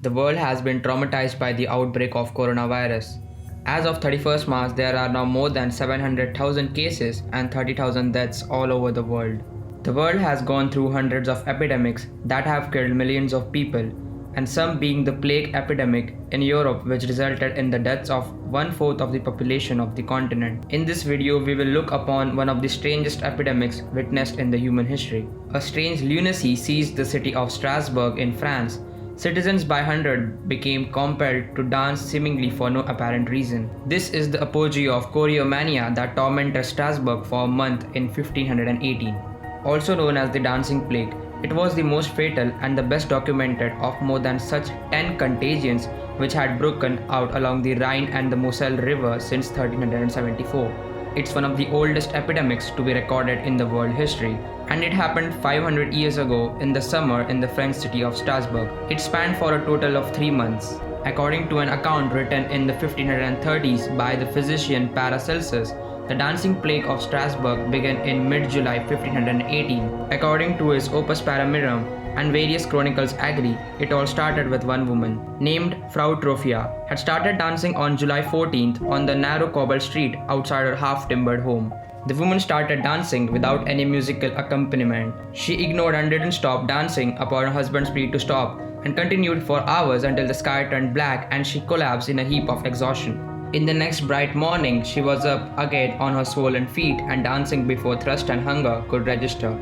The world has been traumatized by the outbreak of coronavirus. As of 31st March, there are now more than 700,000 cases and 30,000 deaths all over the world. The world has gone through hundreds of epidemics that have killed millions of people, and some being the plague epidemic in Europe, which resulted in the deaths of one-fourth of the population of the continent. In this video, we will look upon one of the strangest epidemics witnessed in the human history. A strange lunacy seized the city of Strasbourg in France. Citizens by hundred became compelled to dance seemingly for no apparent reason. This is the apogee of choreomania that tormented Strasbourg for a month in 1518. Also known as the Dancing Plague, it was the most fatal and the best documented of more than such 10 contagions which had broken out along the Rhine and the Moselle River since 1374. It's one of the oldest epidemics to be recorded in the world history, and it happened 500 years ago in the summer in the French city of Strasbourg. It spanned for a total of 3 months. According to an account written in the 1530s by the physician Paracelsus, the dancing plague of Strasbourg began in mid-July 1518. According to his Opus Paramirum, and various chronicles agree, it all started with one woman, named Frau Trophia, had started dancing on July 14th on the narrow cobble street outside her half-timbered home. The woman started dancing without any musical accompaniment. She ignored and didn't stop dancing upon her husband's plea to stop, and continued for hours until the sky turned black and she collapsed in a heap of exhaustion. In the next bright morning, she was up again on her swollen feet and dancing before thirst and hunger could register.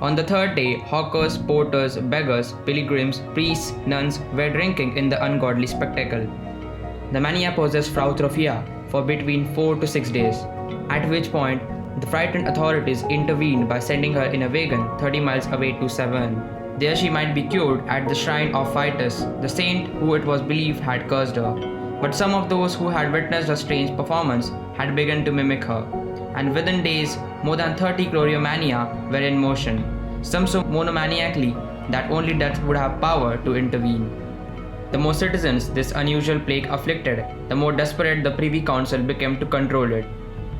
On the third day, hawkers, porters, beggars, pilgrims, priests, nuns were drinking in the ungodly spectacle. The mania possessed Frau Trophia for between 4 to 6 days, at which point the frightened authorities intervened by sending her in a wagon 30 miles away to Saverne. There she might be cured at the shrine of Vitus, the saint who it was believed had cursed her. But some of those who had witnessed the strange performance had begun to mimic her, and within days, more than 30 choreomania were in motion, some so monomaniacally that only death would have power to intervene. The more citizens this unusual plague afflicted, the more desperate the Privy Council became to control it.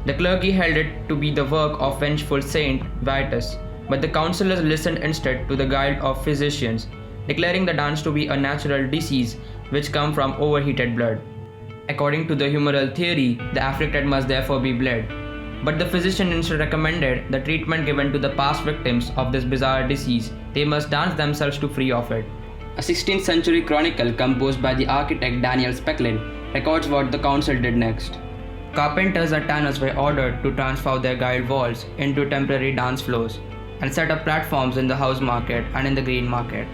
The clergy held it to be the work of vengeful Saint Vitus, but the councillors listened instead to the guile of physicians, declaring the dance to be a natural disease which comes from overheated blood. According to the humoral theory, the afflicted must therefore be bled. But the physician instead recommended the treatment given to the past victims of this bizarre disease. They must dance themselves to free of it. A 16th century chronicle composed by the architect Daniel Specklein records what the council did next. Carpenters and tanners were ordered to transform their guide walls into temporary dance floors and set up platforms in the house market and in the green market.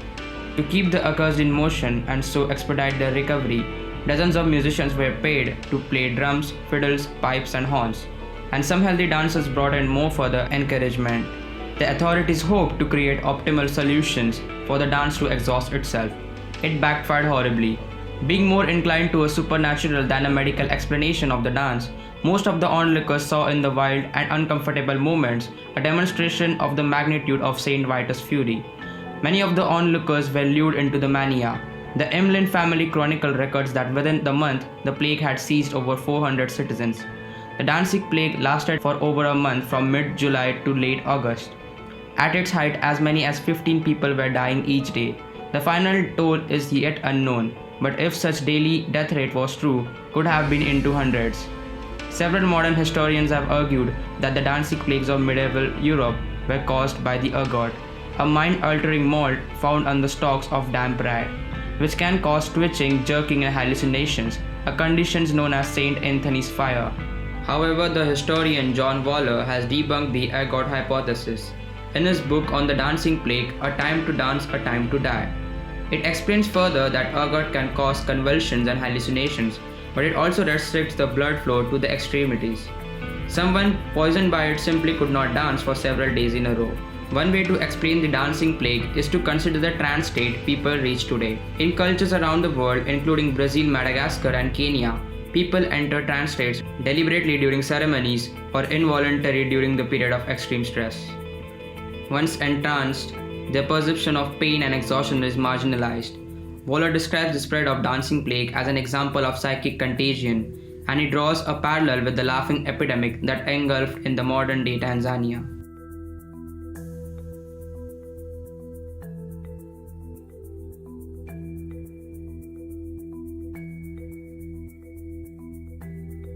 To keep the accursed in motion and so expedite their recovery, dozens of musicians were paid to play drums, fiddles, pipes, and horns, and some healthy dancers brought in more for the encouragement. The authorities hoped to create optimal solutions for the dance to exhaust itself. It backfired horribly. Being more inclined to a supernatural than a medical explanation of the dance, most of the onlookers saw in the wild and uncomfortable movements a demonstration of the magnitude of Saint Vitus' fury. Many of the onlookers were lured into the mania. The Emlyn family chronicle records that within the month, the plague had seized over 400 citizens. The dancing plague lasted for over a month from mid-July to late August. At its height, as many as 15 people were dying each day. The final toll is yet unknown, but if such daily death rate was true, could have been into hundreds. Several modern historians have argued that the dancing plagues of medieval Europe were caused by the ergot, a mind-altering mold found on the stalks of damp rye, which can cause twitching, jerking, and hallucinations, a condition known as Saint Anthony's fire. However, the historian John Waller has debunked the ergot hypothesis. In his book on the dancing plague, A Time to Dance, A Time to Die, it explains further that ergot can cause convulsions and hallucinations, but it also restricts the blood flow to the extremities. Someone poisoned by it simply could not dance for several days in a row. One way to explain the dancing plague is to consider the trance state people reach today. In cultures around the world, including Brazil, Madagascar, and Kenya, people enter trance states deliberately during ceremonies or involuntarily during the period of extreme stress. Once entranced, their perception of pain and exhaustion is marginalized. Waller describes the spread of dancing plague as an example of psychic contagion, and he draws a parallel with the laughing epidemic that engulfed in the modern-day Tanzania.